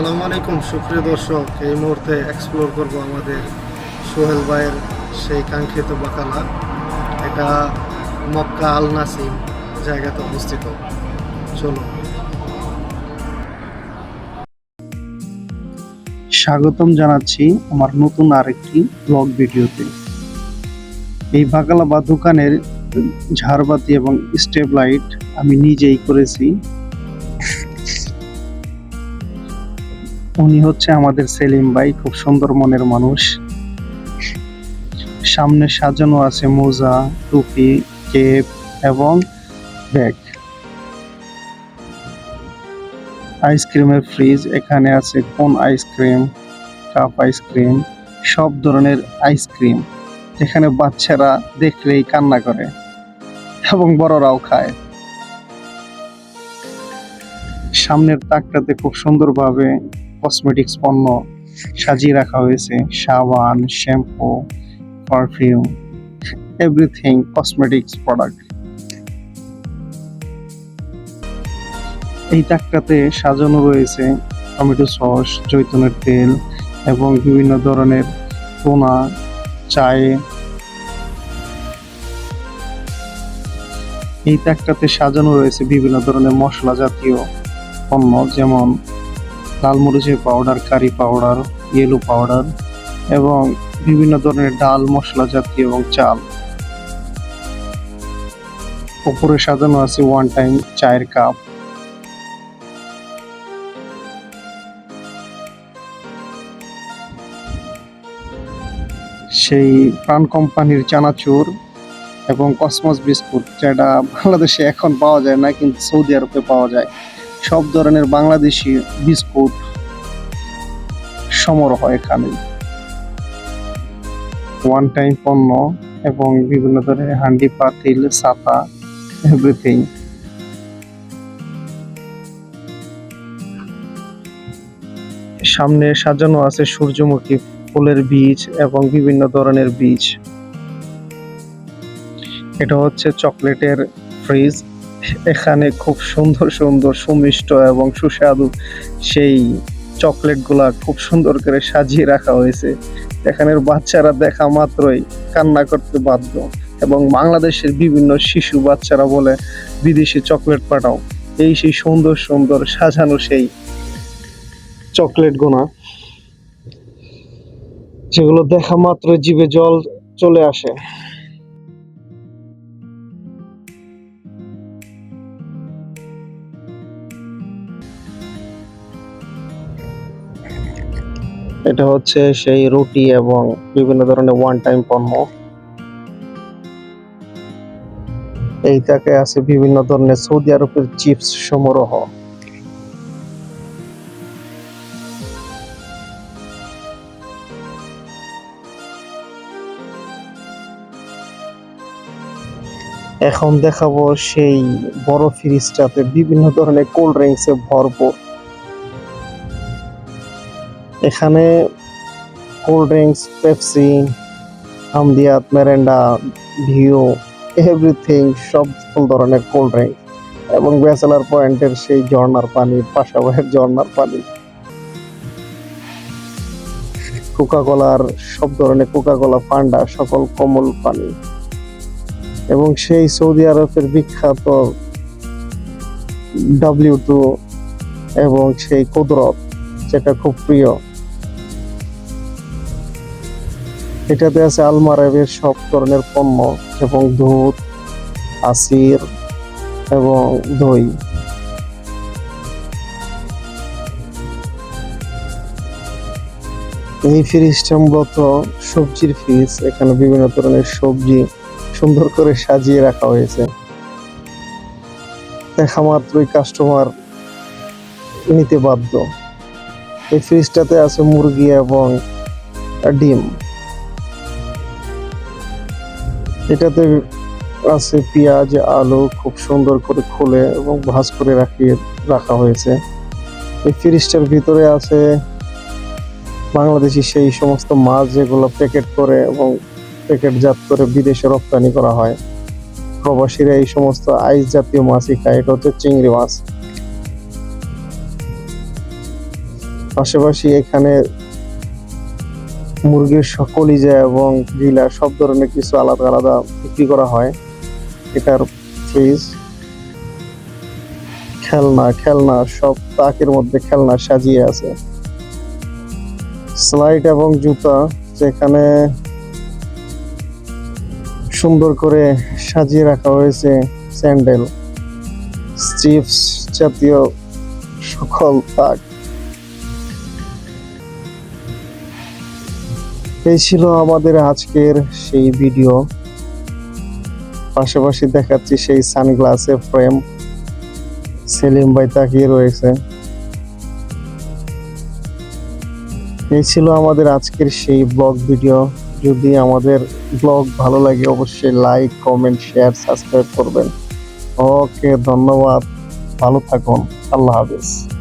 আসসালামু আলাইকুম সুপ্রিয় দর্শক, এই মুহূর্তে এক্সপ্লোর করব আমাদের সোহেল ভাইয়ের সেই কাঙ্ক্ষিত বাকালা। এটা মক্কা আল নাসিম জায়গাতে অবস্থিত। চলো। স্বাগতম জানাচ্ছি আমার নতুন আরেকটি ব্লগ ভিডিওতে। এই বাকালা বা দোকানের ঝাড়বাতি এবং স্টেপ লাইট আমি নিজেই করেছি। উনি হচ্ছে আমাদের সেলিম ভাই, খুব সুন্দর মনের মানুষ। সামনে সাজানো আছে মোজা, টুপি, কেপ এবং ব্যাগ। আইসক্রিমের ফ্রিজ, এখানে আছে কোন আইসক্রিম, কাপ আইসক্রিম, সব ধরনের আইসক্রিম, যেখানে বাচ্চারা দেখলেই কান্না করে এবং বড়রাও খায়। সামনের তাকটাতে খুব সুন্দরভাবে কসমেটিক্স পণ্য সাজিয়ে রাখা হয়েছে। সাবান, shampoo, perfume, everything cosmetics product. এই তাকটাতে সাজানো রয়েছে টমেটো সস, জৈতুনের তেল এবং বিভিন্ন ধরনের টোনা, চায়ে। এই তাকটাতে সাজানো রয়েছে বিভিন্ন ধরনের মশলা জাতীয় পণ্য, যেমন লাল মরিচের powder, curry powder, yellow powder এবং বিভিন্ন ধরনের ডাল, মশলা জাতীয় এবং চাল। উপরে সাজানো আছে ওয়ান টাইম চায়ের কাপ। সেই প্রাণ কোম্পানির চানাচুর এবং কসমস বিস্কুট, যেটা বাংলাদেশে এখন পাওয়া যায় না কিন্তু সৌদি আরবে পাওয়া যায়। সব ধরনের বাংলাদেশি বিস্কুট সমারোহ এখানে। ওয়ান টাইম পণ্য এবং বিভিন্ন ধরনের হান্ডি, পাতিল, ছাতা, এভরিথিং। সামনে সাজানো আছে সূর্যমুখী ফুলের বীজ এবং বিভিন্ন ধরনের বীজ। এটা হচ্ছে চকলেটের ফ্রিজ। এখানে খুব সুন্দর সুন্দর সুমিষ্ট এবং সুস্বাদু সেই চকলেটগুলা খুব সুন্দর করে সাজিয়ে রাখা হয়েছে। এখানের বাচ্চারা দেখা মাত্রই কান্না করতে বাধ্য এবং বাংলাদেশের বিভিন্ন শিশু বাচ্চারা বলে বিদেশি চকলেট পাঠাও। এই সেই সুন্দর সুন্দর সাজানো সেই চকলেট গোনা, যেগুলো দেখা মাত্র জিভে জল চলে আসে। এটা হচ্ছে সেই রুটি এবং বিভিন্ন ধরনের ওয়ান টাইম পণ্য। এই তাকে আছে বিভিন্ন ধরনের সৌদি আরবের চিপস সমারোহ। এখন দেখাবো সেই বড় ফ্রিজটাতে বিভিন্ন ধরনের কোল্ড ড্রিঙ্কসে ভরপুর। এখানে কোল্ড ড্রিঙ্কস, পেপসি, হামদিয়াত, মেরেন্ডা, ভিউ, এভরিথিং, সব ধরনের কোল্ড ড্রিঙ্ক এবং ব্যাচেলার পয়েন্টের সেই ঝর্ণার পানি, পাশাপাশি ঝর্ণার পানি, কোকা কোলার সব ধরনের কোকা কোলা, ফান্ডা, সকল কোমল পানি এবং সেই সৌদি আরবের বিখ্যাত W2 এবং সেই কুদরত, যেটা খুব প্রিয়। এটাতে আছে আলমারাবের সব ধরনের পণ্য এবং দুধ, আসির এবং দই। এই ফ্রিজটা মূলত সবজির ফ্রিজ। এখানে বিভিন্ন ধরনের সবজি সুন্দর করে সাজিয়ে রাখা হয়েছে। দেখা মাত্রই কাস্টমার নিতে বাধ্য। এই ফ্রিজটাতে আছে মুরগি এবং ডিম। এটাতে আছে পেঁয়াজ, আলু, খুব সুন্দর করে খুলে এবং ভাঁজ করে রাখা হয়েছে। এই ফ্রিজটার ভিতরে আছে বাংলাদেশি সেই সমস্ত মাছ, যেগুলো প্যাকেট করে এবং প্যাকেটজাত করে বিদেশে রপ্তানি করা হয়। প্রবাসীরা এই সমস্ত আইস জাতীয় মাছই খায়। এটা হচ্ছে চিংড়ি মাছ। পাশাপাশি এখানে মুরগির কলিজা এবং গিলা সব ধরনের কিছু আলাদা আলাদা বিক্রি করা হয়। এটার ফ্রিজ, খেলনা সব তাকের মধ্যে খেলনা সাজিয়ে আছে। স্লাইড এবং জুতা যেখানে সুন্দর করে সাজিয়ে রাখা হয়েছে। স্যান্ডেল, চিপস জাতীয় সকল তাক। এই ছিল আমাদের আজকের সেই ভিডিও। পাশাপাশি দেখাচ্ছি সেই সানগ্লাসের ফ্রেম। সেলিম ভাই তাকিয়ে রয়েছে। এই ছিল আমাদের আজকের সেই ব্লগ ভিডিও। যদি আমাদের ব্লগ ভালো লাগে অবশ্যই লাইক, কমেন্ট, শেয়ার, সাবস্ক্রাইব করবেন। ওকে, ধন্যবাদ, ভালো থাকুন, আল্লাহ হাফেজ।